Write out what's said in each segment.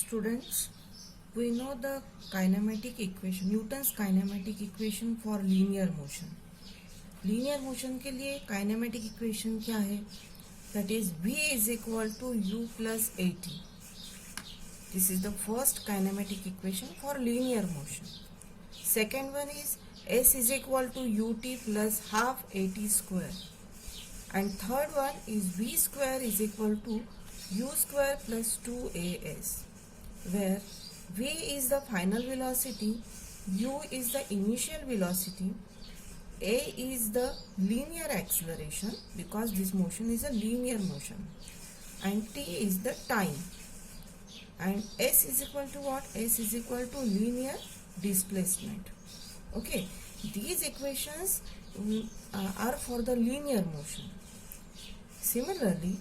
Students, we know the kinematic equation, Newton's kinematic equation for linear motion. Linear motion के लिए kinematic equation क्या है? That is V is equal to U plus AT. This is the first kinematic equation for linear motion. Second one is S is equal to UT plus half AT square. And third one is V square is equal to U square plus 2AS, where V is the final velocity, U is the initial velocity, A is the linear acceleration because this motion is a linear motion, and T is the time, and S is equal to what? S is equal to linear displacement. Okay, these equations are for the linear motion. Similarly,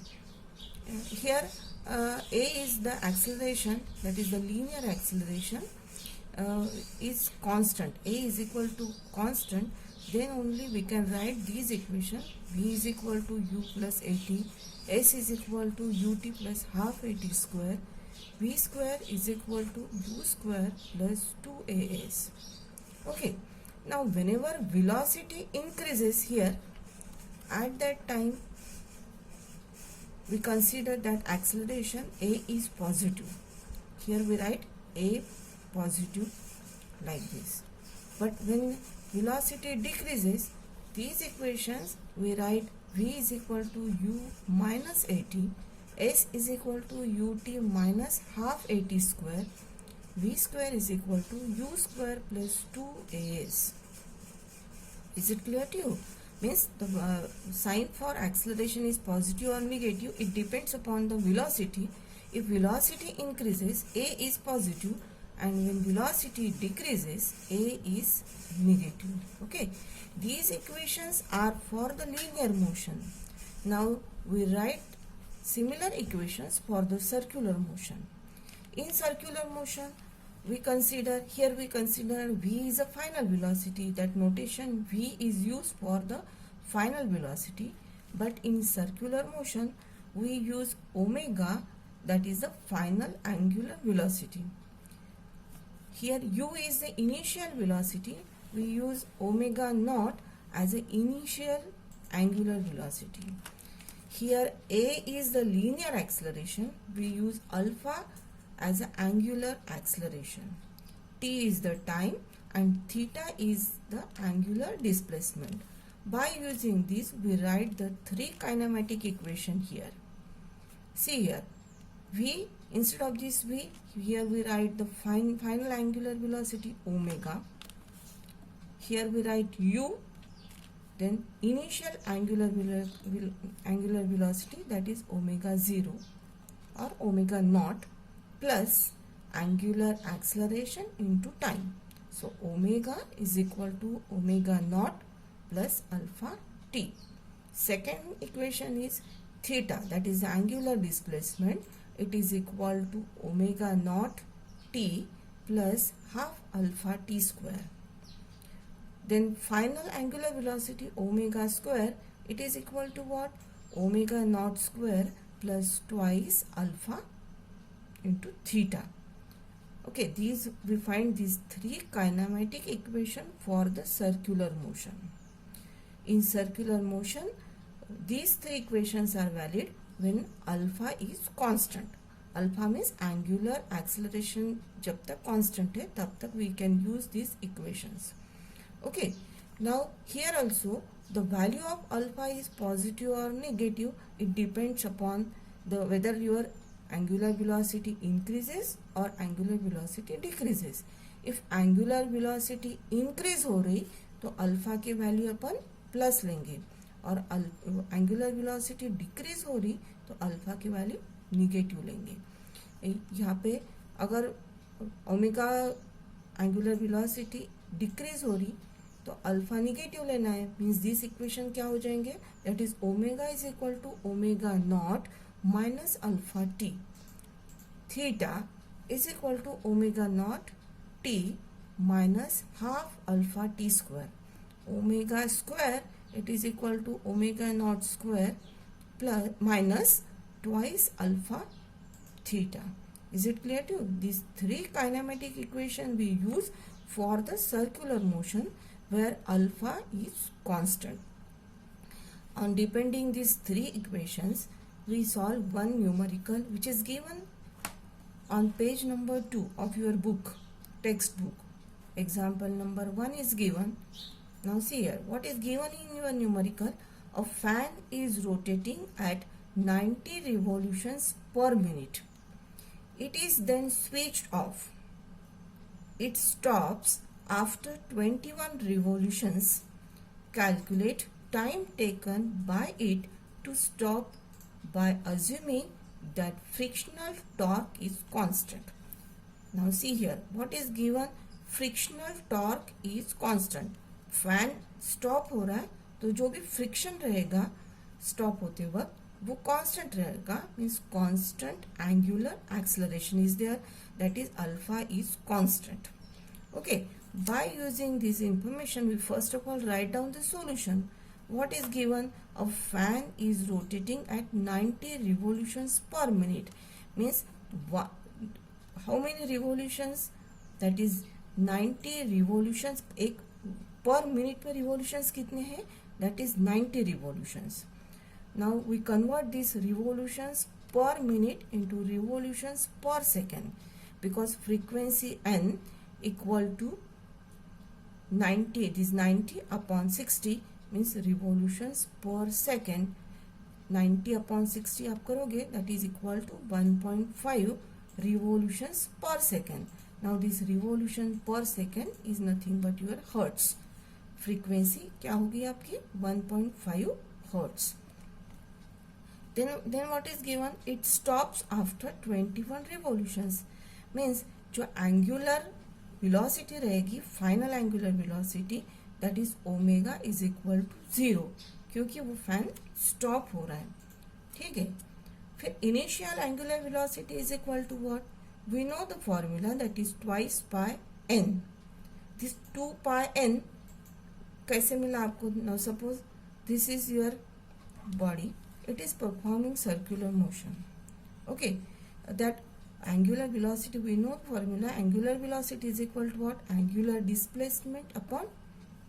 here A is the acceleration, that is the linear acceleration is constant. A is equal to constant, then only we can write these equations. V is equal to U plus AT, S is equal to UT plus half AT square, V square is equal to U square plus 2AS. Okay, now whenever velocity increases here, at that time we consider that acceleration A is positive. Here we write A positive like this. But when velocity decreases, these equations we write V is equal to U minus AT, S is equal to UT minus half AT square, V square is equal to U square plus 2AS. Is it clear to you? Means the sign for acceleration is positive or negative. It depends upon the velocity. If velocity increases, A is positive, and when velocity decreases, A is negative. Okay, these equations are for the linear motion. Now we write similar equations for the circular motion. In circular motion, we consider V is a final velocity. That notation V is used for the final velocity, but in circular motion we use omega, that is the final angular velocity. Here U is the initial velocity, we use omega naught as an initial angular velocity. Here A is the linear acceleration, we use alpha as an angular acceleration. T is the time and theta is the angular displacement. By using this, we write the three kinematic equation here. See here, V, instead of this V, here we write the final angular velocity omega. Here we write U, then initial angular velocity, that is omega 0 or omega naught, plus angular acceleration into time. So omega is equal to omega naught plus alpha t. Second equation is theta, that is the angular displacement. It is equal to omega naught t plus half alpha t square. Then final angular velocity omega square, it is equal to what? Omega naught square plus twice alpha into theta. Okay, we find these three kinematic equation for the circular motion. In circular motion, these three equations are valid when alpha is constant. Alpha means angular acceleration जब तक constant है तब तक we can use these equations. Okay, now here also the value of alpha is positive or negative. It depends upon whether your angular velocity increases or angular velocity decreases. If angular velocity increase हो रही तो alpha के value अपन plus लेंगे, और angular velocity decrease हो रही तो alpha की वैल्यू निगेटिव लेंगे. यहाँ पे अगर ओमेगा एंगुलर वेलोसिटी डिक्रीज हो रही तो अल्फा निगेटिव लेना है. मीन्स दिस इक्वेशन क्या हो जाएंगे? That is omega is equal to omega nought minus alpha t. Theta is equal to omega nought t minus half alpha t square. Omega square, it is equal to omega naught square plus minus twice alpha theta. Is it clear to you? These three kinematic equation we use for the circular motion where alpha is constant. On depending these three equations, we solve one numerical which is given on page number 2 of your book, textbook. Example number 1 is given. Now see here, what is given in your numerical? A fan is rotating at 90 revolutions per minute. It is then switched off. It stops after 21 revolutions. Calculate time taken by it to stop by assuming that frictional torque is constant. Now see here, what is given? Frictional torque is constant. Fan stop हो रहा है तो जो भी friction रहेगा stop होते वक्त वो कांस्टेंट रहेगा, means constant angular acceleration is there, that is alpha is constant. Okay, by using this information we first of all write down the solution. What is given? A fan is rotating at 90 revolutions per minute, means how many revolutions? That is 90 revolutions. एक पर minute में revolutions कितने हैं? That is 90 revolutions. Now we convert these revolutions per minute into revolutions per second, because frequency n equal to 90, it is 90 upon 60 means revolutions per second. 90 upon 60 आप करोगे, that is equal to 1.5 revolutions per second. Now this revolution per second is nothing but your hertz. Frequency क्या होगी आपकी? 1.5 hertz. Then what is given? It stops after 21 revolutions. Means जो angular velocity रहेगी, final angular velocity, that is omega is equal to 0, क्योंकि वो fan stop हो रहा है. ठीक है. फिर initial angular velocity is equal to what? We know the formula, that is twice pi n. This 2 pi n कैसे मिला आपको? Now suppose this is your body, it is performing circular motion. Okay, that angular velocity, we know formula, angular velocity is equal to what? Angular displacement upon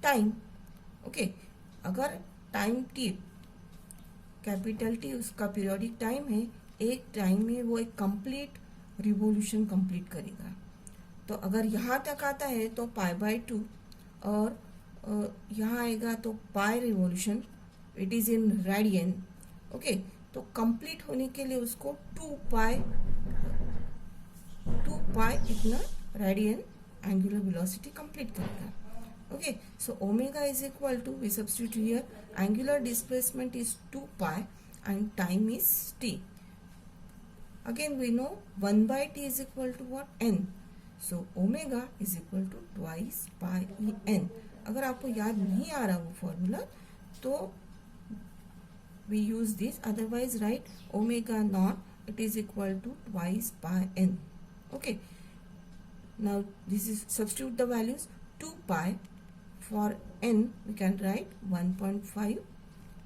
time. Okay, अगर time t capital T उसका periodic time है, एक time में वो एक complete revolution complete करेगा. तो अगर यहाँ तक आता है तो पाई बाय 2, और यहाँ आएगा तो pi revolution, it is in radian. Okay, तो कंप्लीट होने के लिए उसको 2 पाई इतना रेडियन एंगुलर वेलोसिटी कंप्लीट करेगा. Okay, so omega is equal to, we substitute here, angular displacement is 2 pi and time is t. Again we know 1 by t is equal to what? n. So omega is equal to twice pi e n. अगर आपको याद नहीं आ रहा वो formula तो we use this, otherwise write omega naught, it is equal to twice pi n. Okay, now this is, substitute the values. 2 pi for n we can write 1.5,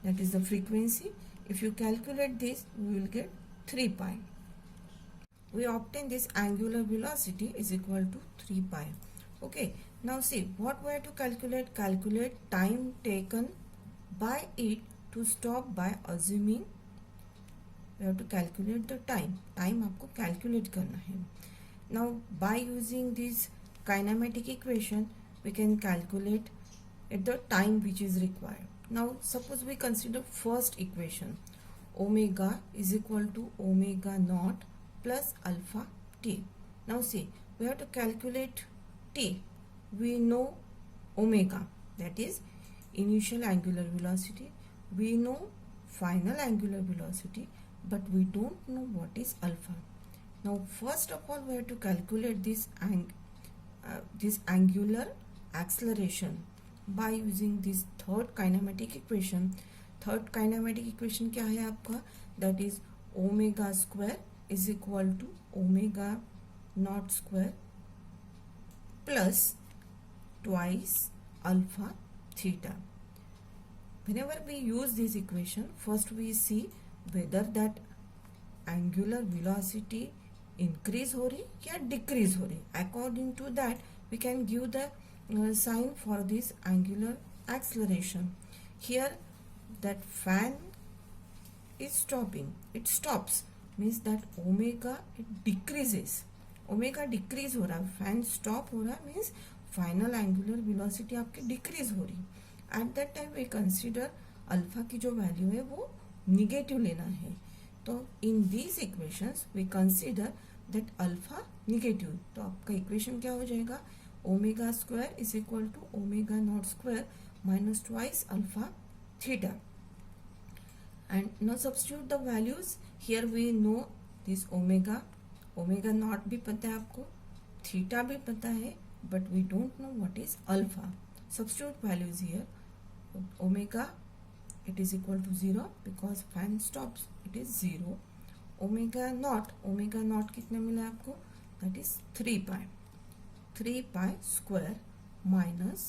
that is the frequency. If you calculate this we will get 3 pi. We obtain this angular velocity is equal to 3 pi. Okay, now see what we have to calculate. Calculate time taken by it to stop by assuming. We have to calculate the time. Time आपको calculate करना है. Now by using this kinematic equation we can calculate at the time which is required. Now suppose we consider first equation. Omega is equal to omega naught plus alpha t. Now see, we have to calculate t. We know omega, that is initial angular velocity. We know final angular velocity, but we don't know what is alpha. Now first of all we have to calculate this angular acceleration by using this third kinematic equation. Third kinematic equation क्या है आपका? That is omega square is equal to omega naught square plus twice alpha theta. Whenever we use this equation, first we see whether that angular velocity increase हो रही या decrease हो रही. According to that we can give the sign for this angular acceleration. Here that fan is stopping, it stops, means that omega it decreases. Omega decrease हो रहा है, fan stop हो रहा है, मीन्स फाइनल एंगुलर वेलोसिटी आपकी decrease हो रही. At that time we consider alpha की जो वैल्यू है वो निगेटिव लेना है. तो in these equations we consider that alpha negative. तो आपका इक्वेशन क्या हो जाएगा, omega square is equal to omega not square minus twice alpha theta. And now substitute the values. Here we know this omega, omega not भी पता है आपको, theta भी पता है, but we don't know what is alpha. Substitute values here. Omega it is equal to 0 because fan stops, it is 0. Omega naught कितने मिला आपको, that is 3 pi square minus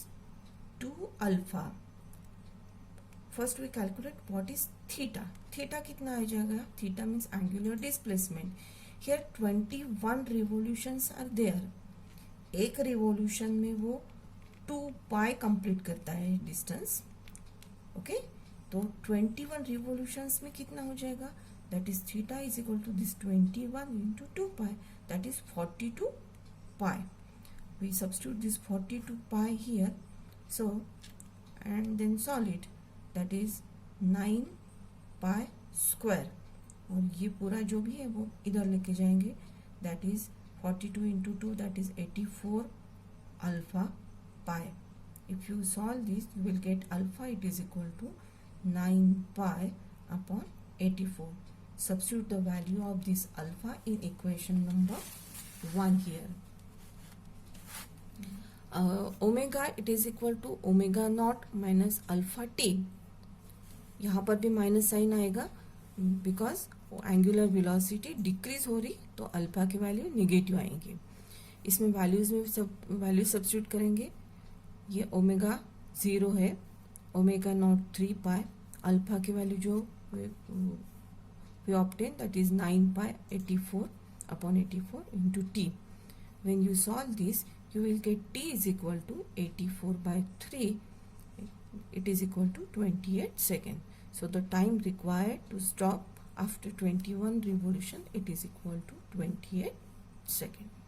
2 alpha. First we calculate what is theta. Theta कितना आ जाएगा, theta means angular displacement. Here 21 revolutions are there. एक revolution में वो 2 pi complete करता है डिस्टेंस. ओके, तो 21 रिवोल्यूशंस में कितना हो जाएगा, that is theta is equal to this 21 into 2 pi, that is 42 pi. We substitute this 42 pi here. So and then solid that is 9 pi square. और ये पूरा जो भी है वो इधर लेके जाएंगे, that is 42 into 2 that is 84 alpha pi. If you solve this, you will get alpha, it is equal to 9 pi upon 84. Substitute the value of this alpha in equation number 1 here. Omega, it is equal to omega naught minus alpha t. यहाँ पर भी minus sign आएगा because angular velocity decrease हो रही, तो alpha की value negative आएंगी. इसमें वैल्यूज में सब वैल्यू सब्स्टिट्यूट करेंगे. ये ओमेगा 0 है, ओमेगा नॉट 3 पाई, अल्फा की वैल्यू जो we obtain that is 9 pi 84 upon 84 into T. When you solve this you will get t is equal to 84 by 3. It is equal to 28 seconds. So the time required to stop after 21 revolution, it is equal to 28 seconds.